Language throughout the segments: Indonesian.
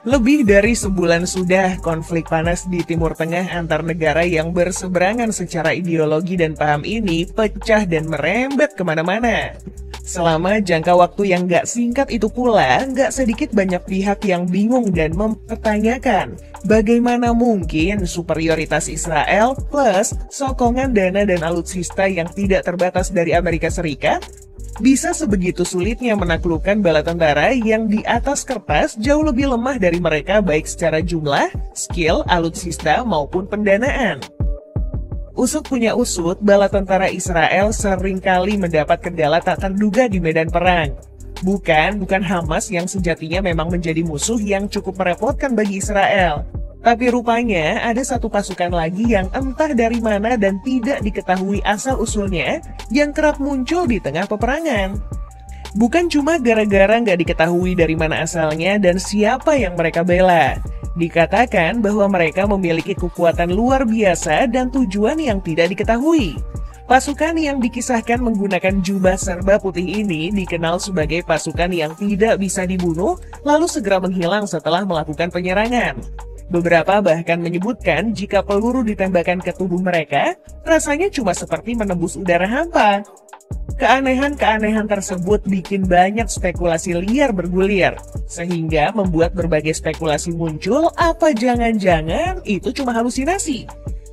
Lebih dari sebulan sudah konflik panas di Timur Tengah antar negara yang berseberangan secara ideologi dan paham ini pecah dan merembet kemana-mana. Selama jangka waktu yang gak singkat itu pula, gak sedikit banyak pihak yang bingung dan mempertanyakan bagaimana mungkin superioritas Israel plus sokongan dana dan alutsista yang tidak terbatas dari Amerika Serikat bisa sebegitu sulitnya menaklukkan bala tentara yang di atas kertas jauh lebih lemah dari mereka baik secara jumlah, skill, alutsista maupun pendanaan. Usut punya usut, bala tentara Israel seringkali mendapat kendala tak terduga di medan perang. Bukan Hamas yang sejatinya memang menjadi musuh yang cukup merepotkan bagi Israel. Tapi rupanya ada satu pasukan lagi yang entah dari mana dan tidak diketahui asal-usulnya yang kerap muncul di tengah peperangan. Bukan cuma gara-gara nggak diketahui dari mana asalnya dan siapa yang mereka bela. Dikatakan bahwa mereka memiliki kekuatan luar biasa dan tujuan yang tidak diketahui. Pasukan yang dikisahkan menggunakan jubah serba putih ini dikenal sebagai pasukan yang tidak bisa dibunuh lalu segera menghilang setelah melakukan penyerangan. Beberapa bahkan menyebutkan jika peluru ditembakkan ke tubuh mereka, rasanya cuma seperti menembus udara hampa. Keanehan-keanehan tersebut bikin banyak spekulasi liar bergulir, sehingga membuat berbagai spekulasi muncul apa jangan-jangan itu cuma halusinasi,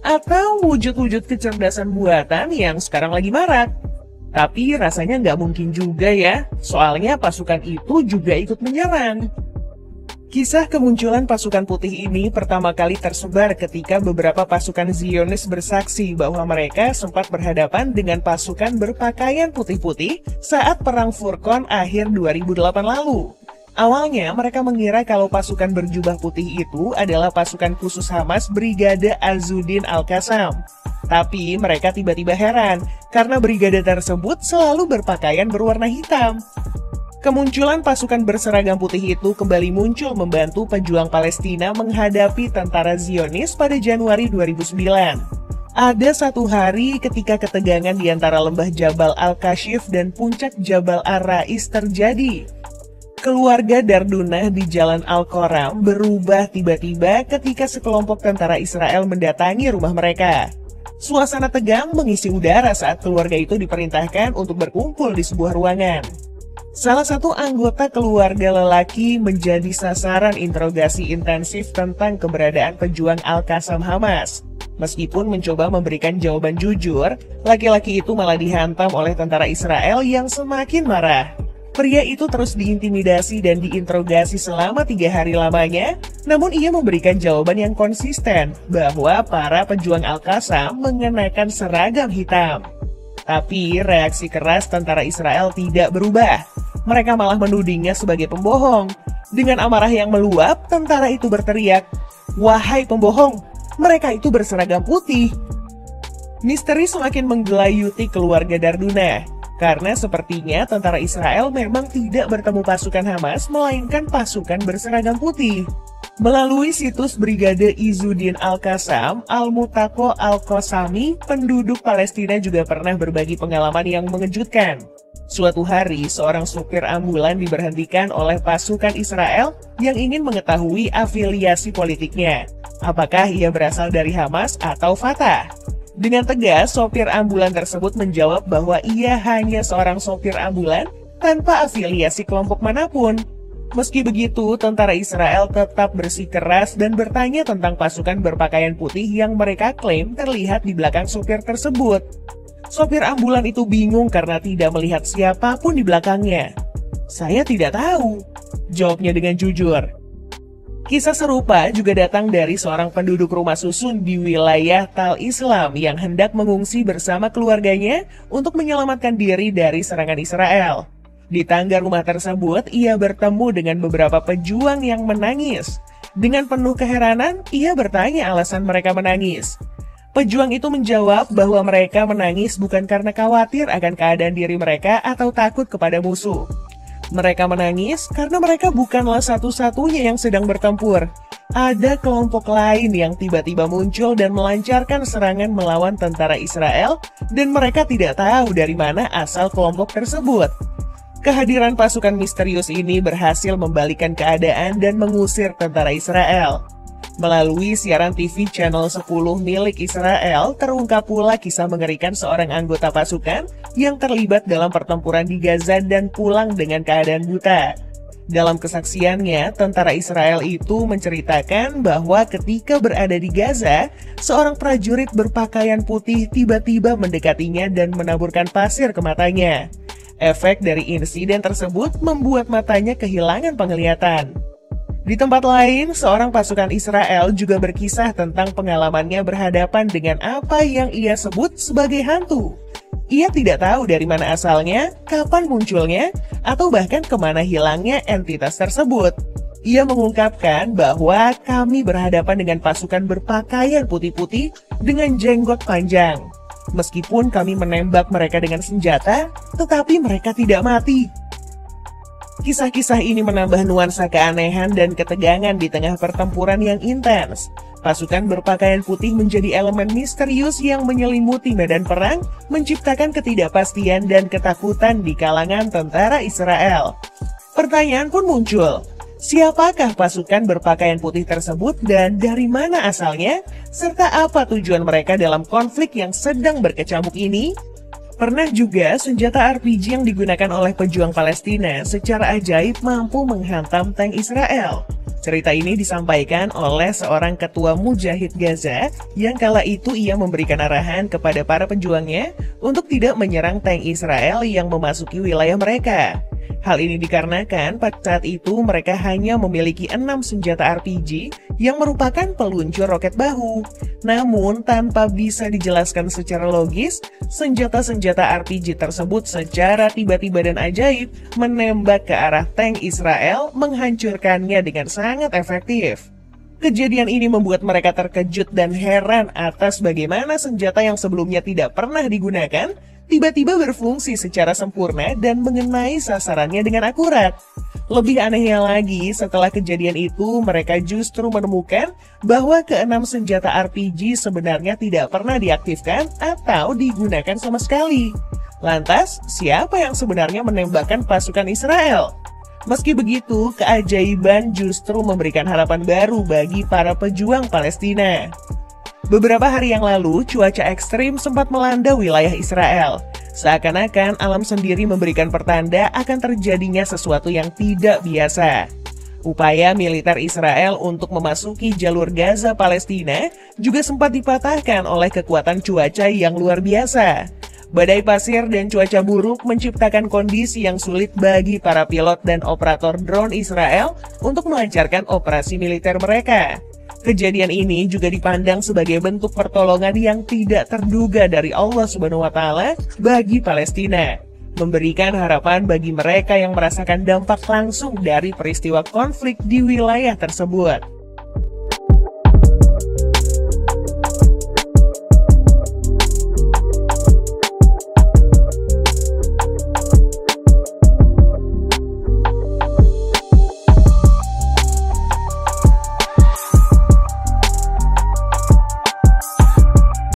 atau wujud-wujud kecerdasan buatan yang sekarang lagi marak. Tapi rasanya nggak mungkin juga ya, soalnya pasukan itu juga ikut menyerang. Kisah kemunculan pasukan putih ini pertama kali tersebar ketika beberapa pasukan Zionis bersaksi bahwa mereka sempat berhadapan dengan pasukan berpakaian putih-putih saat Perang Furqan akhir 2008 lalu. Awalnya mereka mengira kalau pasukan berjubah putih itu adalah pasukan khusus Hamas Brigade Azzudin Al-Qassam. Tapi mereka tiba-tiba heran karena brigade tersebut selalu berpakaian berwarna hitam. Kemunculan pasukan berseragam putih itu kembali muncul membantu pejuang Palestina menghadapi tentara Zionis pada Januari 2009. Ada satu hari ketika ketegangan di antara lembah Jabal Al-Kashif dan puncak Jabal Ar-Rais terjadi. Keluarga Dardunah di Jalan Al-Qoram berubah tiba-tiba ketika sekelompok tentara Israel mendatangi rumah mereka. Suasana tegang mengisi udara saat keluarga itu diperintahkan untuk berkumpul di sebuah ruangan. Salah satu anggota keluarga lelaki menjadi sasaran interogasi intensif tentang keberadaan pejuang Al-Qassam Hamas. Meskipun mencoba memberikan jawaban jujur, laki-laki itu malah dihantam oleh tentara Israel yang semakin marah. Pria itu terus diintimidasi dan diinterogasi selama 3 hari lamanya, namun ia memberikan jawaban yang konsisten bahwa para pejuang Al-Qassam mengenakan seragam hitam. Tapi reaksi keras tentara Israel tidak berubah. Mereka malah menudingnya sebagai pembohong. Dengan amarah yang meluap, tentara itu berteriak, "Wahai pembohong, mereka itu berseragam putih." Misteri semakin menggelayuti keluarga Dardunah, karena sepertinya tentara Israel memang tidak bertemu pasukan Hamas, melainkan pasukan berseragam putih. Melalui situs Brigade Izzuddin Al-Qassam, Al-Mutaqo Al-Qassami, penduduk Palestina juga pernah berbagi pengalaman yang mengejutkan. Suatu hari, seorang supir ambulan diberhentikan oleh pasukan Israel yang ingin mengetahui afiliasi politiknya. Apakah ia berasal dari Hamas atau Fatah? Dengan tegas, sopir ambulan tersebut menjawab bahwa ia hanya seorang sopir ambulan tanpa afiliasi kelompok manapun. Meski begitu, tentara Israel tetap bersikeras dan bertanya tentang pasukan berpakaian putih yang mereka klaim terlihat di belakang sopir tersebut. Sopir ambulan itu bingung karena tidak melihat siapapun di belakangnya. "Saya tidak tahu," jawabnya dengan jujur. Kisah serupa juga datang dari seorang penduduk rumah susun di wilayah Tal Islam yang hendak mengungsi bersama keluarganya untuk menyelamatkan diri dari serangan Israel. Di tangga rumah tersebut, ia bertemu dengan beberapa pejuang yang menangis. Dengan penuh keheranan, ia bertanya alasan mereka menangis. Pejuang itu menjawab bahwa mereka menangis bukan karena khawatir akan keadaan diri mereka atau takut kepada musuh. Mereka menangis karena mereka bukanlah satu-satunya yang sedang bertempur. Ada kelompok lain yang tiba-tiba muncul dan melancarkan serangan melawan tentara Israel, dan mereka tidak tahu dari mana asal kelompok tersebut. Kehadiran pasukan misterius ini berhasil membalikan keadaan dan mengusir tentara Israel. Melalui siaran TV Channel 10 milik Israel, terungkap pula kisah mengerikan seorang anggota pasukan yang terlibat dalam pertempuran di Gaza dan pulang dengan keadaan buta. Dalam kesaksiannya, tentara Israel itu menceritakan bahwa ketika berada di Gaza, seorang prajurit berpakaian putih tiba-tiba mendekatinya dan menaburkan pasir ke matanya. Efek dari insiden tersebut membuat matanya kehilangan penglihatan. Di tempat lain, seorang pasukan Israel juga berkisah tentang pengalamannya berhadapan dengan apa yang ia sebut sebagai hantu. Ia tidak tahu dari mana asalnya, kapan munculnya, atau bahkan kemana hilangnya entitas tersebut. Ia mengungkapkan bahwa kami berhadapan dengan pasukan berpakaian putih-putih dengan jenggot panjang. Meskipun kami menembak mereka dengan senjata, tetapi mereka tidak mati. Kisah-kisah ini menambah nuansa keanehan dan ketegangan di tengah pertempuran yang intens. Pasukan berpakaian putih menjadi elemen misterius yang menyelimuti medan perang, menciptakan ketidakpastian dan ketakutan di kalangan tentara Israel. Pertanyaan pun muncul, siapakah pasukan berpakaian putih tersebut dan dari mana asalnya? Serta apa tujuan mereka dalam konflik yang sedang berkecamuk ini? Pernah juga senjata RPG yang digunakan oleh pejuang Palestina secara ajaib mampu menghantam tank Israel. Cerita ini disampaikan oleh seorang ketua Mujahid Gaza yang kala itu ia memberikan arahan kepada para pejuangnya untuk tidak menyerang tank Israel yang memasuki wilayah mereka. Hal ini dikarenakan pada saat itu mereka hanya memiliki 6 senjata RPG yang merupakan peluncur roket bahu. Namun tanpa bisa dijelaskan secara logis, senjata-senjata RPG tersebut secara tiba-tiba dan ajaib menembak ke arah tank Israel, menghancurkannya dengan sangat efektif. Kejadian ini membuat mereka terkejut dan heran atas bagaimana senjata yang sebelumnya tidak pernah digunakan tiba-tiba berfungsi secara sempurna dan mengenai sasarannya dengan akurat. Lebih anehnya lagi, setelah kejadian itu, mereka justru menemukan bahwa keenam senjata RPG sebenarnya tidak pernah diaktifkan atau digunakan sama sekali. Lantas, siapa yang sebenarnya menembakkan pasukan Israel? Meski begitu, keajaiban justru memberikan harapan baru bagi para pejuang Palestina. Beberapa hari yang lalu, cuaca ekstrim sempat melanda wilayah Israel. Seakan-akan alam sendiri memberikan pertanda akan terjadinya sesuatu yang tidak biasa. Upaya militer Israel untuk memasuki jalur Gaza Palestina juga sempat dipatahkan oleh kekuatan cuaca yang luar biasa. Badai pasir dan cuaca buruk menciptakan kondisi yang sulit bagi para pilot dan operator drone Israel untuk melancarkan operasi militer mereka. Kejadian ini juga dipandang sebagai bentuk pertolongan yang tidak terduga dari Allah SWT bagi Palestina, memberikan harapan bagi mereka yang merasakan dampak langsung dari peristiwa konflik di wilayah tersebut.